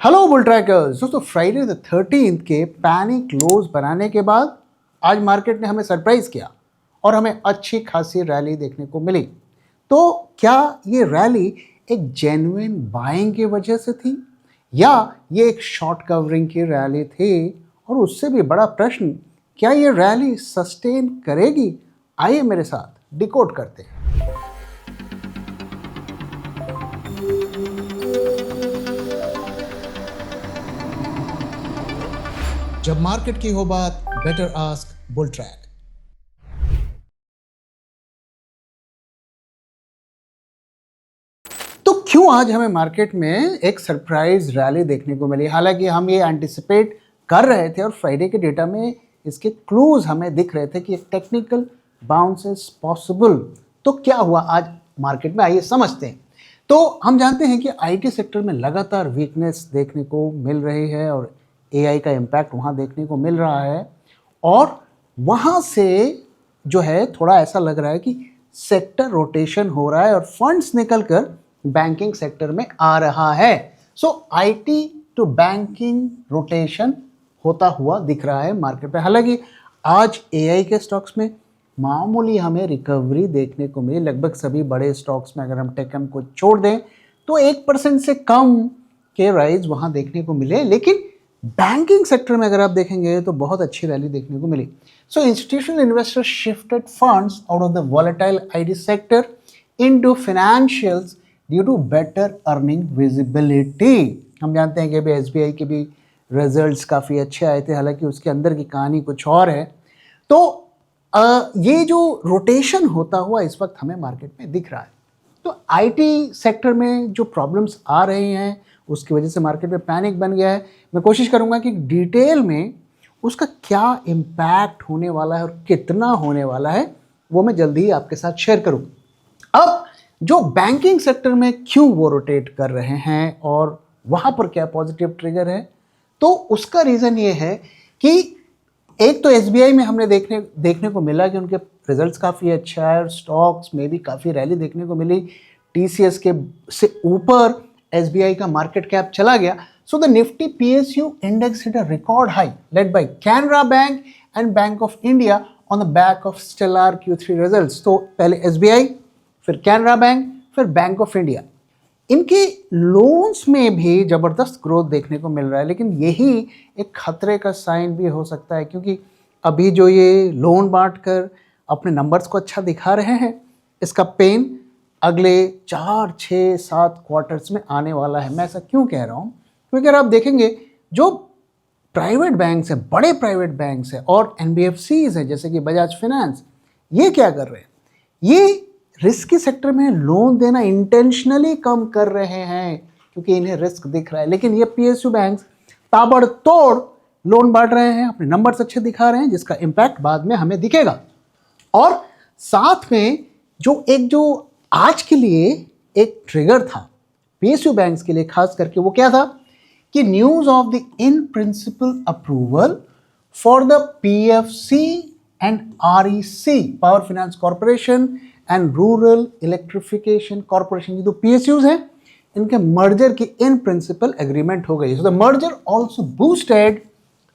Hello bull trackers. दोस्तों Friday the 13th के panic close बनाने के बाद आज मार्केट ने हमें सरप्राइज किया और हमें अच्छी खासी रैली देखने को मिली। तो क्या ये रैली एक जेन्युइन बाइंग की वजह से थी या ये एक शॉर्ट कवरिंग की रैली थी? और उससे भी बड़ा प्रश्न, क्या ये रैली सस्टेन करेगी? आइए मेरे साथ डिकोड करते हैं। जब मार्केट की हो बात, बेटर आस्क बुल ट्रैक। तो क्यों आज हमें मार्केट में एक सरप्राइज रैली देखने को मिली? हालांकि हम ये एंटिसिपेट कर रहे थे और फ्राइडे के डेटा में इसके क्लूज हमें दिख रहे थे कि एक टेक्निकल बाउंस इज पॉसिबल। तो क्या हुआ आज मार्केट में, आइए समझते हैं। तो हम जानते हैं कि आईटी सेक्टर में लगातार वीकनेस देखने को मिल रही है और एआई का इम्पैक्ट वहाँ देखने को मिल रहा है और वहाँ से जो है थोड़ा ऐसा लग रहा है कि सेक्टर रोटेशन हो रहा है और फंड्स निकलकर बैंकिंग सेक्टर में आ रहा है। सो आईटी टू बैंकिंग रोटेशन होता हुआ दिख रहा है मार्केट पे। हालांकि आज एआई के स्टॉक्स में मामूली हमें रिकवरी देखने को मिली। लगभग सभी बड़े स्टॉक्स में अगर हम टेकम को छोड़ दें तो 1% से कम के राइज वहाँ देखने को मिले। लेकिन बैंकिंग सेक्टर में अगर आप देखेंगे तो बहुत अच्छी रैली देखने को मिली। So institutional investors shifted funds out of the volatile IT sector into financials due to better earning visibility. हम जानते हैं कि अभी एसबीआई के भी रिजल्ट्स काफ़ी अच्छे आए थे, हालांकि उसके अंदर की कहानी कुछ और है। तो ये जो रोटेशन होता हुआ इस वक्त हमें मार्केट में दिख रहा है। तो आईटी सेक्टर में जो प्रॉब्लम्स आ रही हैं उसकी वजह से मार्केट में पैनिक बन गया है। मैं कोशिश करूंगा कि डिटेल में उसका क्या इम्पैक्ट होने वाला है और कितना होने वाला है वो मैं जल्दी ही आपके साथ शेयर करूं। अब जो बैंकिंग सेक्टर में क्यों वो रोटेट कर रहे हैं और वहाँ पर क्या पॉजिटिव ट्रिगर है, तो उसका रीज़न ये है कि एक तो एसबीआई में हमने देखने को मिला कि उनके रिजल्ट्स काफ़ी अच्छा है और स्टॉक्स में भी काफ़ी रैली देखने को मिली। टीसीएस के से ऊपर एसबीआई का मार्केट कैप चला गया। So the Nifty PSU index hit a record high led by Canara bank and bank of India on the back of stellar Q3 results. तो पहले एसबीआई, फिर कैनरा बैंक, फिर बैंक ऑफ इंडिया। इनके loans में भी ज़बरदस्त ग्रोथ देखने को मिल रहा है। लेकिन यही एक खतरे का साइन भी हो सकता है क्योंकि अभी जो ये लोन बांट कर अपने नंबर्स को अच्छा दिखा रहे हैं, इसका पेन अगले 4, 6, 7 क्वार्टर्स में आने वाला है। मैं ऐसा क्यों कह रहा हूँ? क्योंकि अगर आप देखेंगे जो प्राइवेट बैंक्स हैं, बड़े प्राइवेट बैंक्स हैं और एनबीएफसीज हैं जैसे कि बजाज फाइनेंस, ये क्या कर रहे हैं? ये रिस्की सेक्टर में लोन देना इंटेंशनली कम कर रहे हैं क्योंकि इन्हें रिस्क दिख रहा है। लेकिन ये पीएसयू बैंक्स ताबड़तोड़ लोन बांट रहे हैं, अपने नंबर्स अच्छे दिखा रहे हैं, जिसका इम्पैक्ट बाद में हमें दिखेगा। और साथ में जो आज के लिए एक ट्रिगर था पीएसयू बैंक्स के लिए खास करके, वो क्या था कि news of the in principle approval for the PFC and REC, power finance corporation and rural electrification corporation, जो पीएसयूज हैं, इनके मर्जर की इन प्रिंसिपल एग्रीमेंट हो गई। So the merger also boosted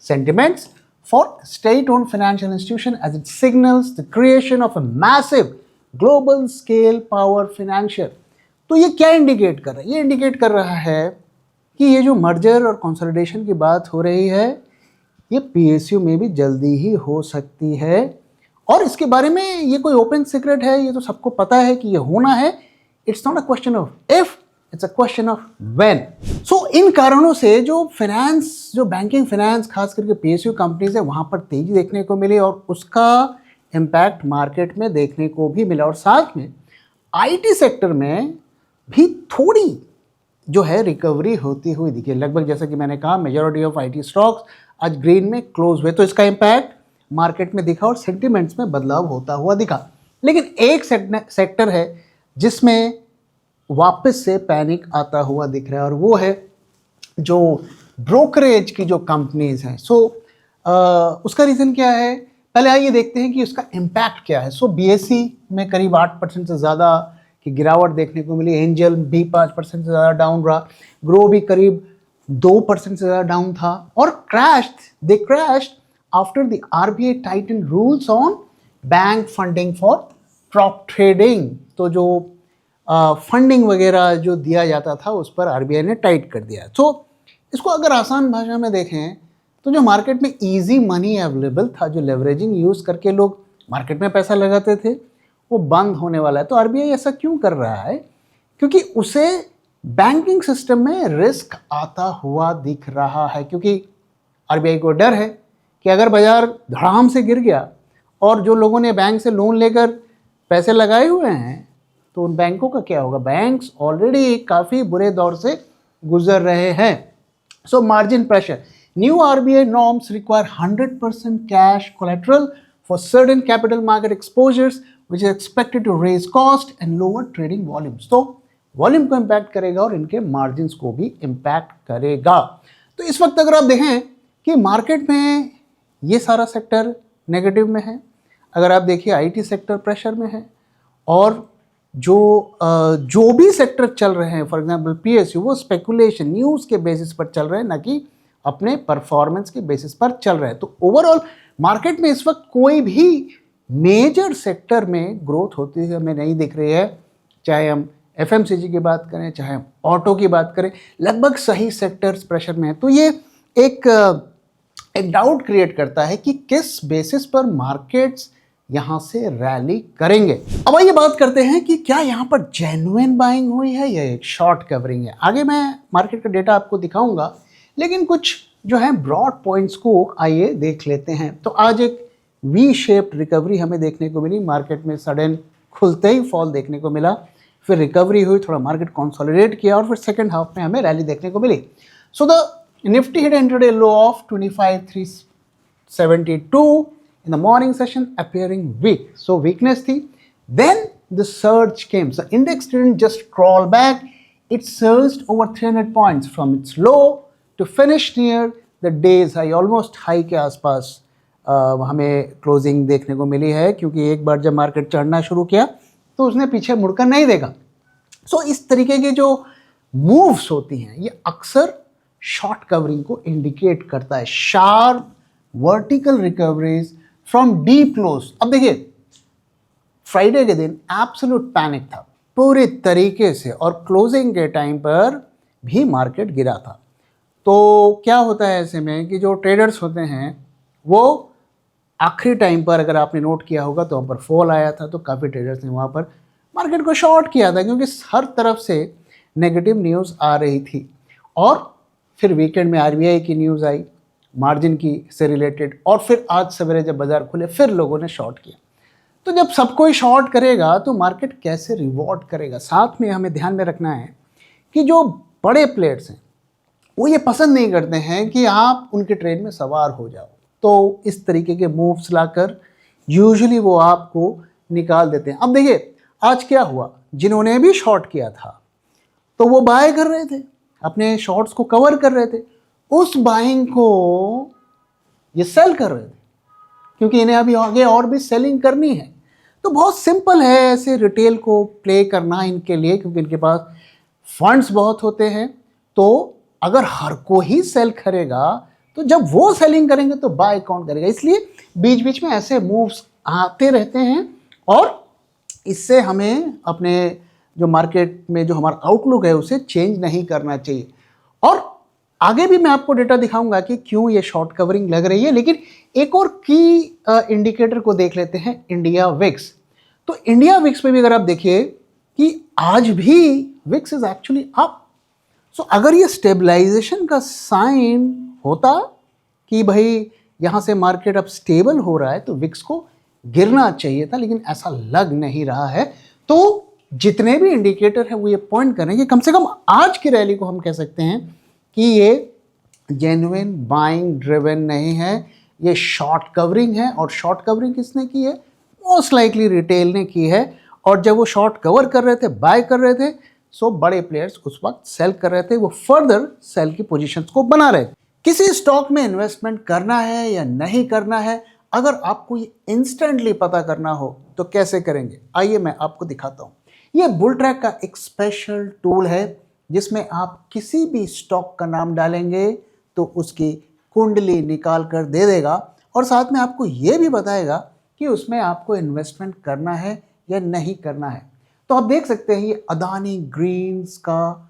sentiments for state-owned financial institution as it signals the creation of a massive global scale power financier। तो ये क्या indicate कर रहा है? ये इंडिकेट कर रहा है कि ये जो मर्जर और कंसोलिडेशन की बात हो रही है ये पीएसयू में भी जल्दी ही हो सकती है। और इसके बारे में ये कोई ओपन सीक्रेट है, ये तो सबको पता है कि ये होना है। It's not a question of if, it's a question of when. So इन कारणों से जो बैंकिंग फाइनेंस खास करके पीएसयू कंपनीज है वहाँ पर तेजी देखने को मिली और उसका इम्पैक्ट मार्केट में देखने को भी मिला। और साथ में आईटी सेक्टर में भी थोड़ी जो है रिकवरी होती हुई दिखी। लगभग जैसा कि मैंने कहा मेजॉरिटी ऑफ आईटी स्टॉक्स आज ग्रीन में क्लोज हुए, तो इसका इम्पैक्ट मार्केट में दिखा और सेंटिमेंट्स में बदलाव होता हुआ दिखा। लेकिन एक सेक्टर है जिसमें वापस से पैनिक आता हुआ दिख रहा है और वो है जो ब्रोकरेज की जो कंपनीज हैं। उसका रीज़न क्या है? पहले आइए देखते हैं कि उसका इम्पैक्ट क्या है। बीएसई में करीब 8% से ज़्यादा की गिरावट देखने को मिली। एंजल भी 5% से ज़्यादा डाउन रहा। ग्रो भी करीब 2% से ज़्यादा डाउन था और they crashed after the RBI tightened rules on bank funding for prop trading. तो जो फंडिंग वगैरह जो दिया जाता था उस पर आरबीआई ने टाइट कर दिया। तो इसको अगर आसान भाषा में देखें तो जो मार्केट में इजी मनी अवेलेबल था, जो लेवरेजिंग यूज़ करके लोग मार्केट में पैसा लगाते थे, वो बंद होने वाला है। तो आरबीआई ऐसा क्यों कर रहा है? क्योंकि उसे बैंकिंग सिस्टम में रिस्क आता हुआ दिख रहा है, क्योंकि आरबीआई को डर है कि अगर बाजार धड़ाम से गिर गया और जो लोगों ने बैंक से लोन लेकर पैसे लगाए हुए हैं तो उन बैंकों का क्या होगा? बैंक्स ऑलरेडी काफ़ी बुरे दौर से गुजर रहे हैं। So margin pressure, new RBI norms require 100% cash collateral for certain capital market exposures which is expected to raise cost and lower trading volumes. तो वॉल्यूम को इम्पैक्ट करेगा और इनके मार्जिन्स को भी इम्पैक्ट करेगा। तो इस वक्त अगर आप देखें कि मार्केट में ये सारा सेक्टर नेगेटिव में है, अगर आप देखिए आईटी सेक्टर प्रेशर में है, और जो भी सेक्टर चल रहे हैं, फॉर एग्जांपल पीएसयू, वो स्पेकुलेशन न्यूज़ के बेसिस पर चल रहे हैं, ना कि अपने परफॉर्मेंस के बेसिस पर चल रहे हैं। तो ओवरऑल मार्केट में इस वक्त कोई भी मेजर सेक्टर में ग्रोथ होती है हमें नहीं दिख रही है। चाहे हम एफएमसीजी की बात करें, चाहे हम ऑटो की बात करें, लगभग सही सेक्टर्स प्रेशर में है। तो ये एक डाउट क्रिएट करता है कि किस बेसिस पर मार्केट्स यहाँ से रैली करेंगे। अब आइए बात करते हैं कि क्या यहाँ पर जेन्युइन बाइंग हुई है या एक शॉर्ट कवरिंग है। आगे मैं मार्केट का डेटा आपको दिखाऊंगा, लेकिन कुछ जो है ब्रॉड पॉइंट्स को आइए देख लेते हैं। तो आज एक वी शेप्ड रिकवरी हमें देखने को मिली, मार्केट में सडन खुलते ही फॉल देखने को मिला, फिर रिकवरी हुई, थोड़ा मार्केट कंसोलिडेट किया और फिर सेकेंड हाफ में हमें रैली देखने को मिली। So the Nifty hit intraday low of 25,372 in the morning session, appearing weak. So weakness थी. Then the surge came. So index didn't just crawl back, it surged over 300 points from its low to finish near the day's high, almost high के आसपास हमें closing देखने को मिली है, क्योंकि एक बार जब मार्केट चढ़ना शुरू किया तो उसने पीछे मुड़कर नहीं देखा। सो इस तरीके की जो मूव्स होती हैं ये अक्सर शॉर्ट कवरिंग को इंडिकेट करता है। Sharp vertical recoveries from deep lows. अब देखिए फ्राइडे के दिन एब्सोल्यूट पैनिक था पूरे तरीके से, और क्लोजिंग के टाइम पर भी मार्केट गिरा था। तो क्या होता है ऐसे में कि जो ट्रेडर्स होते हैं वो आखिरी टाइम पर, अगर आपने नोट किया होगा तो वहाँ पर फॉल आया था, तो काफ़ी ट्रेडर्स ने वहाँ पर मार्केट को शॉर्ट किया था, क्योंकि हर तरफ से नेगेटिव न्यूज़ आ रही थी। और फिर वीकेंड में आरबीआई की न्यूज़ आई मार्जिन की से रिलेटेड, और फिर आज सवेरे जब बाजार खुले फिर लोगों ने शॉर्ट किया। तो जब सब कोई शॉर्ट करेगा तो मार्केट कैसे रिवॉर्ड करेगा? साथ में हमें ध्यान में रखना है कि जो बड़े प्लेयर्स हैं वो ये पसंद नहीं करते हैं कि आप उनके ट्रेड में सवार हो जाओ। तो इस तरीके के मूव्स लाकर यूजुअली वो आपको निकाल देते हैं। अब देखिए आज क्या हुआ, जिन्होंने भी शॉर्ट किया था तो वो बाय कर रहे थे, अपने शॉर्ट्स को कवर कर रहे थे, उस बाइंग को ये सेल कर रहे थे, क्योंकि इन्हें अभी आगे और भी सेलिंग करनी है। तो बहुत सिंपल है ऐसे रिटेल को प्ले करना इनके लिए, क्योंकि इनके पास फंड्स बहुत होते हैं। तो अगर हर को ही सेल करेगा तो जब वो सेलिंग करेंगे तो बाय कौन करेगा? इसलिए बीच बीच में ऐसे मूव्स आते रहते हैं, और इससे हमें अपने जो मार्केट में जो हमारा आउटलुक है उसे चेंज नहीं करना चाहिए। और आगे भी मैं आपको डेटा दिखाऊंगा कि क्यों ये शॉर्ट कवरिंग लग रही है, लेकिन एक और की इंडिकेटर को देख लेते हैं, इंडिया विक्स। तो इंडिया विक्स में भी अगर आप देखिए कि आज भी विक्स इज एक्चुअली अप। सो अगर ये स्टेबलाइजेशन का साइन होता कि भाई यहाँ से मार्केट अब स्टेबल हो रहा है तो विक्स को गिरना चाहिए था, लेकिन ऐसा लग नहीं रहा है। तो जितने भी इंडिकेटर हैं वो ये पॉइंट कर रहे हैं कि कम से कम आज की रैली को हम कह सकते हैं कि ये जेन्युइन बाइंग ड्रिवन नहीं है, ये शॉर्ट कवरिंग है। और शॉर्ट कवरिंग किसने की है? मोस्ट लाइकली रिटेल ने की है। और जब वो शॉर्ट कवर कर रहे थे, बाय कर रहे थे, सो बड़े प्लेयर्स उस वक्त सेल कर रहे थे, वो फर्दर सेल की पोजीशंस को बना रहे थे। किसी स्टॉक में इन्वेस्टमेंट करना है या नहीं करना है, अगर आपको ये इंस्टेंटली पता करना हो तो कैसे करेंगे? आइए मैं आपको दिखाता हूँ। ये बुल ट्रैक का एक स्पेशल टूल है जिसमें आप किसी भी स्टॉक का नाम डालेंगे तो उसकी कुंडली निकाल कर दे देगा और साथ में आपको ये भी बताएगा कि उसमें आपको इन्वेस्टमेंट करना है या नहीं करना है। तो आप देख सकते हैं ये अदानी ग्रीन्स का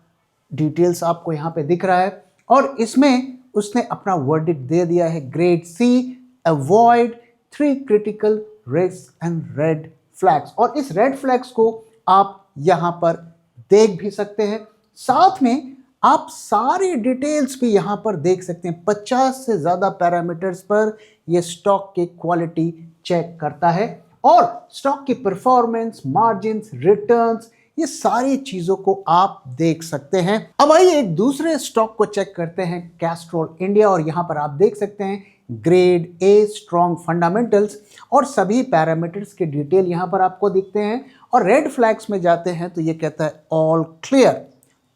डिटेल्स आपको यहाँ पे दिख रहा है और इसमें उसने अपना वर्डिक्ट दे दिया है, grade C, avoid 3 critical risk and red flags. और इस रेड फ्लैग्स को आप यहाँ पर देख भी सकते हैं, साथ में आप सारी डिटेल्स भी यहाँ पर देख सकते हैं। 50 से ज़्यादा पैरामीटर्स पर यह स्टॉक की क्वालिटी चेक करता है और स्टॉक की परफॉर्मेंस, मार्जिन्स, रिटर्न्स, ये सारी चीज़ों को आप देख सकते हैं। अब आइए एक दूसरे स्टॉक को चेक करते हैं, कैस्ट्रॉल इंडिया, और यहाँ पर आप देख सकते हैं ग्रेड ए, स्ट्रॉन्ग फंडामेंटल्स, और सभी पैरामीटर्स के डिटेल यहाँ पर आपको दिखते हैं। और रेड फ्लैग्स में जाते हैं तो ये कहता है ऑल क्लियर।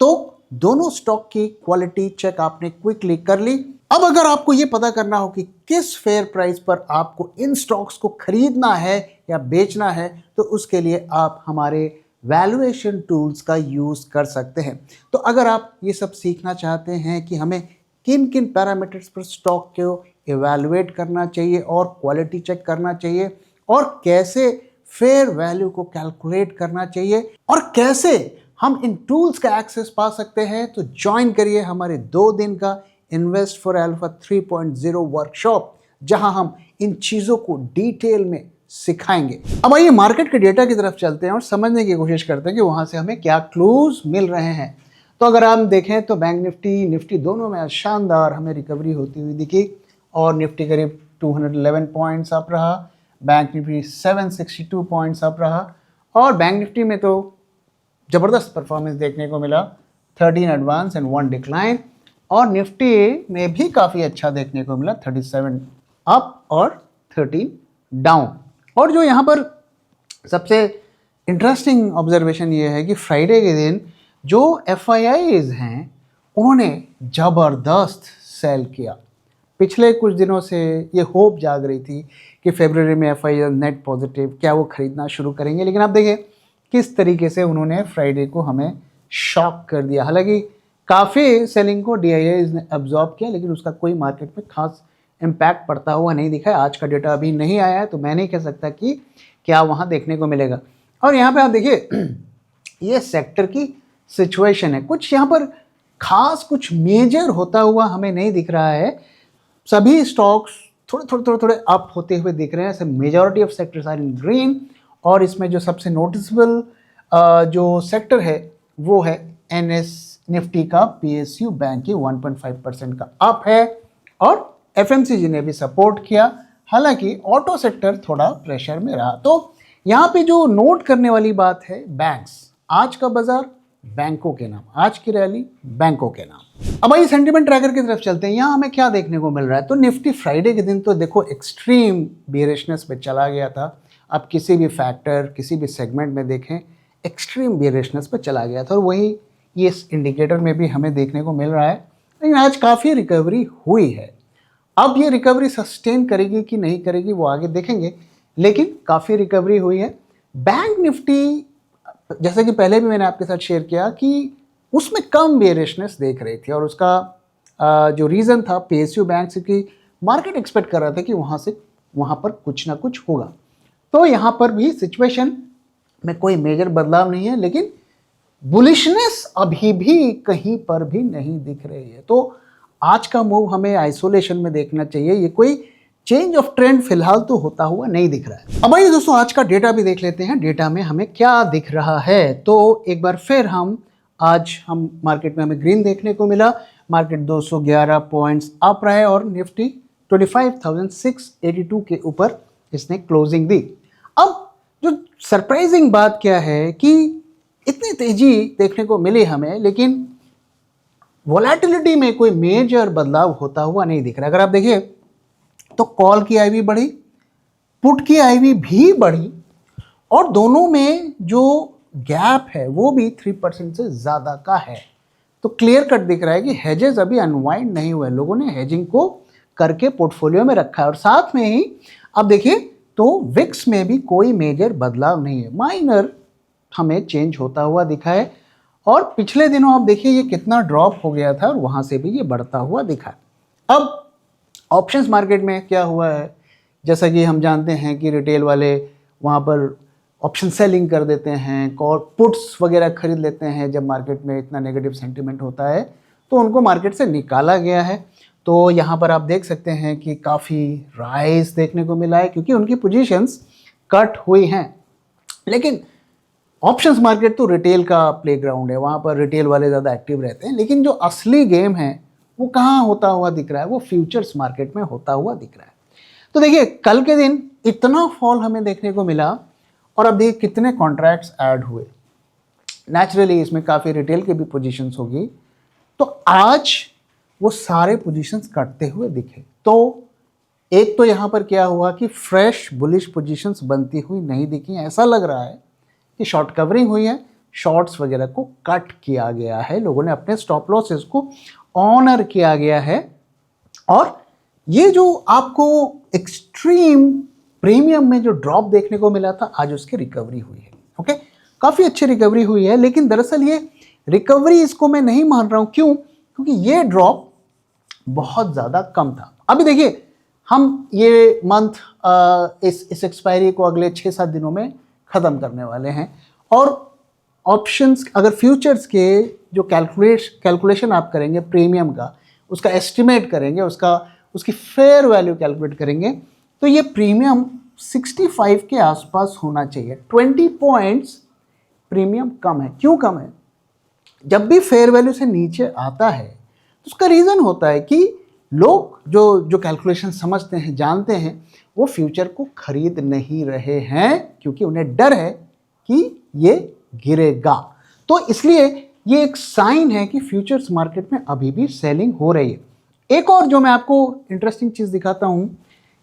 तो दोनों स्टॉक की क्वालिटी चेक आपने क्विकली कर ली। अब अगर आपको ये पता करना हो कि किस फेयर प्राइस पर आपको इन स्टॉक्स को खरीदना है या बेचना है, तो उसके लिए आप हमारे वैल्यूएशन टूल्स का यूज़ कर सकते हैं। तो अगर आप ये सब सीखना चाहते हैं कि हमें किन किन पैरामीटर्स पर स्टॉक को इवैल्यूएट करना चाहिए और क्वालिटी चेक करना चाहिए और कैसे फेयर वैल्यू को कैलकुलेट करना चाहिए और कैसे हम इन टूल्स का एक्सेस पा सकते हैं, तो ज्वाइन करिए हमारे 2 दिन का इन्वेस्ट फॉर अल्फा 3.0 वर्कशॉप, जहां हम इन चीज़ों को डिटेल में सिखाएंगे। अब आइए मार्केट के डेटा की तरफ चलते हैं और समझने की कोशिश करते हैं कि वहां से हमें क्या क्लूज मिल रहे हैं। तो अगर हम देखें तो बैंक निफ्टी दोनों में शानदार हमें रिकवरी होती हुई दिखी और निफ्टी करीब 211 पॉइंट्स अप रहा, बैंक निफ्टी 762 पॉइंट्स अप रहा और बैंक निफ्टी में तो ज़बरदस्त परफॉर्मेंस देखने को मिला, 13 एडवांस एंड 1 डिक्लाइन, और निफ्टी में भी काफ़ी अच्छा देखने को मिला, 37 अप और 13 डाउन। और जो यहाँ पर सबसे इंटरेस्टिंग ऑब्जर्वेशन ये है कि फ्राइडे के दिन जो FIIs हैं उन्होंने ज़बरदस्त सेल किया। पिछले कुछ दिनों से ये होप जाग रही थी कि फरवरी में FII नेट पॉजिटिव, क्या वो खरीदना शुरू करेंगे, लेकिन आप देखिए किस तरीके से उन्होंने फ्राइडे को हमें शॉक कर दिया। हालांकि काफ़ी सेलिंग को DIIs ने अब्जॉर्ब किया, लेकिन उसका कोई मार्केट में खास इम्पैक्ट पड़ता हुआ नहीं दिखा है। आज का डेटा अभी नहीं आया है तो मैं नहीं कह सकता कि क्या वहाँ देखने को मिलेगा। और यहाँ पे आप देखिए ये सेक्टर की सिचुएशन है, कुछ यहाँ पर खास कुछ मेजर होता हुआ हमें नहीं दिख रहा है। सभी स्टॉक्स थोड़े अप होते हुए दिख रहे हैं। Majority of sectors are in green और इसमें जो सबसे नोटिसेबल जो सेक्टर है वो है NS निफ्टी का PSU बैंक की 1.5% का अप है और FMCG ने भी सपोर्ट किया। हालांकि ऑटो सेक्टर थोड़ा प्रेशर में रहा। तो यहाँ पे जो नोट करने वाली बात है बैंक्स, आज का बाजार बैंकों के नाम, आज की रैली बैंकों के नाम। अब आइए सेंटिमेंट ट्रैकर की तरफ चलते हैं, यहाँ हमें क्या देखने को मिल रहा है। तो निफ्टी फ्राइडे के दिन तो देखो एक्सट्रीम बेरिशनेस पे चला गया था। आप किसी भी फैक्टर, किसी भी सेगमेंट में देखें एक्सट्रीम बेरिशनेस पे चला गया था और वही ये इस इंडिकेटर में भी हमें देखने को मिल रहा है। लेकिन आज काफ़ी रिकवरी हुई है। अब ये रिकवरी सस्टेन करेगी कि नहीं करेगी वो आगे देखेंगे, लेकिन काफ़ी रिकवरी हुई है। बैंक निफ्टी जैसे कि पहले भी मैंने आपके साथ शेयर किया कि उसमें कम बेरिशनेस देख रही थी और उसका जो रीज़न था PSU बैंक से कि मार्केट एक्सपेक्ट कर रहा था कि वहाँ पर कुछ ना कुछ होगा। तो यहाँ पर भी सिचुएशन में कोई मेजर बदलाव नहीं है, लेकिन बुलिशनेस अभी भी कहीं पर भी नहीं दिख रही है। तो आज का मूव हमें आइसोलेशन में देखना चाहिए, ये कोई चेंज ऑफ ट्रेंड फिलहाल तो होता हुआ नहीं दिख रहा है। अब आइए दोस्तों आज का डेटा भी देख लेते हैं, डेटा में हमें क्या दिख रहा है। तो एक बार फिर आज हम मार्केट में हमें ग्रीन देखने को मिला, मार्केट 211 पॉइंट्स अप रहा है और निफ्टी 25,682 के ऊपर इसने क्लोजिंग दी। अब जो सरप्राइजिंग बात क्या है कि इतनी तेजी देखने को मिली हमें, लेकिन वोलेटिलिटी में कोई मेजर बदलाव होता हुआ नहीं दिख रहा। अगर आप देखिए तो कॉल की IV बढ़ी, पुट की IV भी बढ़ी और दोनों में जो गैप है वो भी 3% से ज़्यादा का है। तो क्लियर कट दिख रहा है कि हेजेस अभी अनवाइंड नहीं हुए, लोगों ने हेजिंग को करके पोर्टफोलियो में रखा है। और साथ में ही अब देखिए तो विक्स में भी कोई मेजर बदलाव नहीं है, माइनर हमें चेंज होता हुआ दिखा है। और पिछले दिनों आप देखिए ये कितना ड्रॉप हो गया था और वहाँ से भी ये बढ़ता हुआ दिखा। अब ऑप्शंस मार्केट में क्या हुआ है, जैसा कि हम जानते हैं कि रिटेल वाले वहाँ पर ऑप्शन सेलिंग कर देते हैं, कॉल पुट्स वगैरह खरीद लेते हैं जब मार्केट में इतना नेगेटिव सेंटिमेंट होता है, तो उनको मार्केट से निकाला गया है। तो यहाँ पर आप देख सकते हैं कि काफ़ी राइज देखने को मिला है क्योंकि उनकी पोजीशंस कट हुई हैं। लेकिन ऑप्शंस मार्केट तो रिटेल का प्लेग्राउंड है, वहाँ पर रिटेल वाले ज़्यादा एक्टिव रहते हैं, लेकिन जो असली गेम है वो कहाँ होता हुआ दिख रहा है, वो फ्यूचर्स मार्केट में होता हुआ दिख रहा है। तो देखिए कल के दिन इतना फॉल हमें देखने को मिला और अब देखिए कितने कॉन्ट्रैक्ट्स ऐड हुए। नेचुरली इसमें काफ़ी रिटेल के भी पोजीशंस होगी, तो आज वो सारे पोजीशंस कटते हुए दिखे। तो एक तो यहाँ पर क्या हुआ कि फ्रेश बुलिश पोजीशंस बनती हुई नहीं दिखी। ऐसा लग रहा है कि शॉर्ट कवरिंग हुई है, शॉर्ट्स वगैरह को कट किया गया है, लोगों ने अपने स्टॉप लॉसेस को ऑनर किया गया है। और ये जो आपको एक्सट्रीम प्रीमियम में जो ड्रॉप देखने को मिला था, आज उसकी रिकवरी हुई है। ओके, काफ़ी अच्छी रिकवरी हुई है, लेकिन दरअसल ये रिकवरी इसको मैं नहीं मान रहा हूँ। क्यों? क्योंकि ये ड्रॉप बहुत ज़्यादा कम था। अभी देखिए हम ये मंथ इस एक्सपायरी को अगले 6-7 दिनों में ख़त्म करने वाले हैं, और ऑप्शंस अगर फ्यूचर्स के जो कैलकुलेशन आप करेंगे प्रीमियम का, उसका एस्टिमेट करेंगे, उसकी फेयर वैल्यू कैलकुलेट करेंगे, तो ये प्रीमियम 65 के आसपास होना चाहिए। 20 पॉइंट्स प्रीमियम कम है। क्यों कम है? जब भी फेयर वैल्यू से नीचे आता है तो उसका रीज़न होता है कि लोग जो कैलकुलेशन समझते हैं, जानते हैं, वो फ्यूचर को खरीद नहीं रहे हैं क्योंकि उन्हें डर है कि ये गिरेगा। तो इसलिए ये एक साइन है कि फ्यूचर्स मार्केट में अभी भी सेलिंग हो रही है। एक और जो मैं आपको इंटरेस्टिंग चीज़ दिखाता हूँ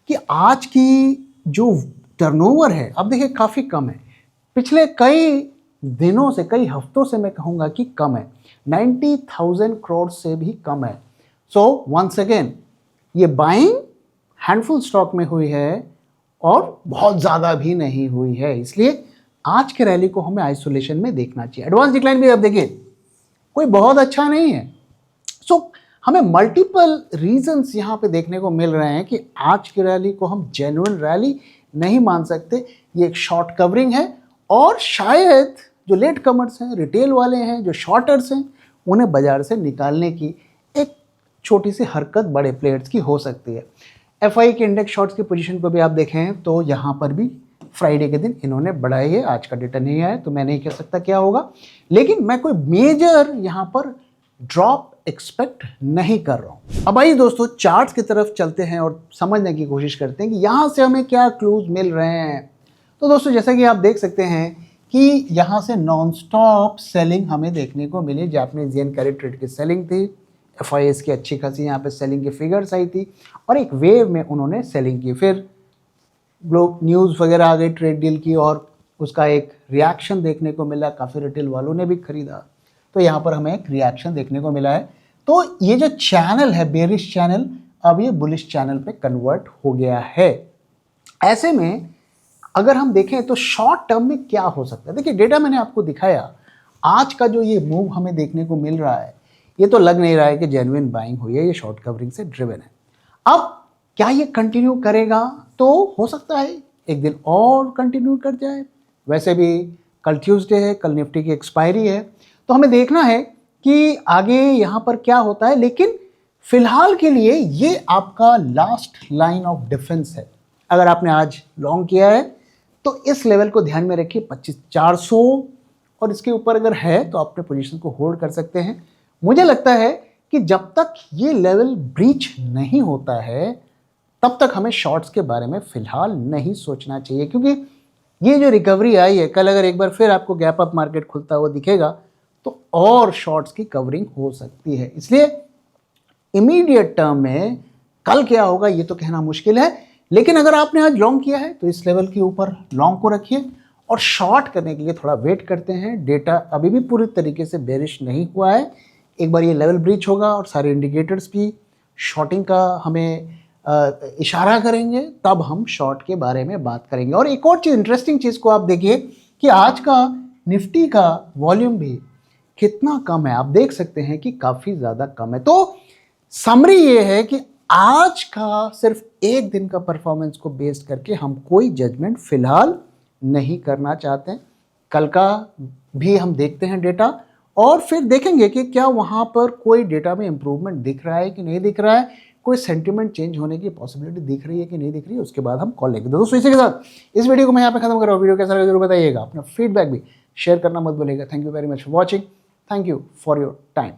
कि आज की जो टर्नओवर है, अब देखिए काफ़ी कम है। पिछले कई दिनों से, कई हफ्तों से मैं कहूँगा कि कम है, 90,000 करोड़ से भी कम है। सो वंस अगेन ये बाइंग हैंडफुल स्टॉक में हुई है और बहुत ज़्यादा भी नहीं हुई है, इसलिए आज के रैली को हमें आइसोलेशन में देखना चाहिए। एडवांस डिक्लाइन भी अब देखिए कोई बहुत अच्छा नहीं है। सो हमें मल्टीपल रीजंस यहाँ पे देखने को मिल रहे हैं कि आज की रैली को हम जेन्युइन रैली नहीं मान सकते। ये एक शॉर्ट कवरिंग है और शायद जो लेट कमर्स हैं, रिटेल वाले हैं, जो शॉर्टर्स हैं, उन्हें बाजार से निकालने की एक छोटी सी हरकत बड़े प्लेयर्स की हो सकती है। एफआई के इंडेक्स शॉर्ट्स की पोजीशन को भी आप देखें तो यहाँ पर भी फ्राइडे के दिन इन्होंने बढ़ाई है। आज का डेटा नहीं आया तो मैं नहीं कह सकता क्या होगा, लेकिन मैं कोई मेजर यहाँ पर ड्रॉप एक्सपेक्ट नहीं कर रहा हूँ। अब आइए दोस्तों चार्ट्स की तरफ चलते हैं और समझने की कोशिश करते हैं कि यहाँ से हमें क्या क्लूज मिल रहे हैं। तो दोस्तों जैसा कि आप देख सकते हैं कि यहाँ से नॉन स्टॉप सेलिंग हमें देखने को मिली। जापानीज येन कैरी ट्रेड की सेलिंग थी, एफआईएस की अच्छी खासी यहाँ पे सेलिंग की फिगर्स आई थी और एक वेव में उन्होंने सेलिंग की। फिर ग्लोब न्यूज़ वगैरह आ गई ट्रेड डील की और उसका एक रिएक्शन देखने को मिला, काफ़ी रिटेल वालों ने भी खरीदा, तो यहाँ पर हमें एक रिएक्शन देखने को मिला है। तो ये जो चैनल है बेरिश चैनल, अब ये बुलिश चैनल पे कन्वर्ट हो गया है। ऐसे में अगर हम देखें तो शॉर्ट टर्म में क्या हो सकता है, देखिए डेटा मैंने आपको दिखाया, आज का जो ये मूव हमें देखने को मिल रहा है ये तो लग नहीं रहा है कि जेन्युइन बाइंग हुई है, ये शॉर्ट कवरिंग से ड्रिवन है। अब क्या ये कंटिन्यू करेगा? तो हो सकता है एक दिन और कंटिन्यू कर जाए। वैसे भी कल ट्यूसडे है, कल निफ्टी की एक्सपायरी है, तो हमें देखना है कि आगे यहाँ पर क्या होता है। लेकिन फिलहाल के लिए ये आपका लास्ट लाइन ऑफ डिफेंस है। अगर आपने आज लॉन्ग किया है तो इस लेवल को ध्यान में रखिए, 25,400 और इसके ऊपर अगर है तो अपने पोजीशन को होल्ड कर सकते हैं। मुझे लगता है कि जब तक ये लेवल ब्रीच नहीं होता है तब तक हमें शॉर्ट्स के बारे में फिलहाल नहीं सोचना चाहिए, क्योंकि ये जो रिकवरी आई है, कल अगर एक बार फिर आपको गैप अप मार्केट खुलता हुआ दिखेगा तो और शॉर्ट्स की कवरिंग हो सकती है। इसलिए इमीडिएट टर्म में कल क्या होगा ये तो कहना मुश्किल है, लेकिन अगर आपने आज लॉन्ग किया है तो इस लेवल के ऊपर लॉन्ग को रखिए और शॉर्ट करने के लिए थोड़ा वेट करते हैं। डेटा अभी भी पूरी तरीके से बेरिश नहीं हुआ है, एक बार ये लेवल ब्रीच होगा और सारे इंडिकेटर्स भी शॉर्टिंग का हमें इशारा करेंगे, तब हम शॉर्ट के बारे में बात करेंगे। और एक और चीज़, इंटरेस्टिंग चीज़ को आप देखिए कि आज का निफ्टी का वॉल्यूम भी कितना कम है, आप देख सकते हैं कि काफ़ी ज़्यादा कम है। तो समरी ये है कि आज का सिर्फ एक दिन का परफॉर्मेंस को बेस्ड करके हम कोई जजमेंट फिलहाल नहीं करना चाहते हैं। कल का भी हम देखते हैं डेटा और फिर देखेंगे कि क्या वहाँ पर कोई डेटा में इम्प्रूवमेंट दिख रहा है कि नहीं दिख रहा है, कोई सेंटिमेंट चेंज होने की पॉसिबिलिटी दिख रही है कि नहीं दिख रही है, उसके बाद हम कॉल लेंगे। दोस्तों इसी के साथ इस वीडियो को मैं यहाँ पे खत्म कर रहा हूँ। वीडियो कैसा लगा जरूर बताइएगा, अपना फीडबैक भी शेयर करना मत भूलिएगा। Thank you very much for watching, thank you for your time.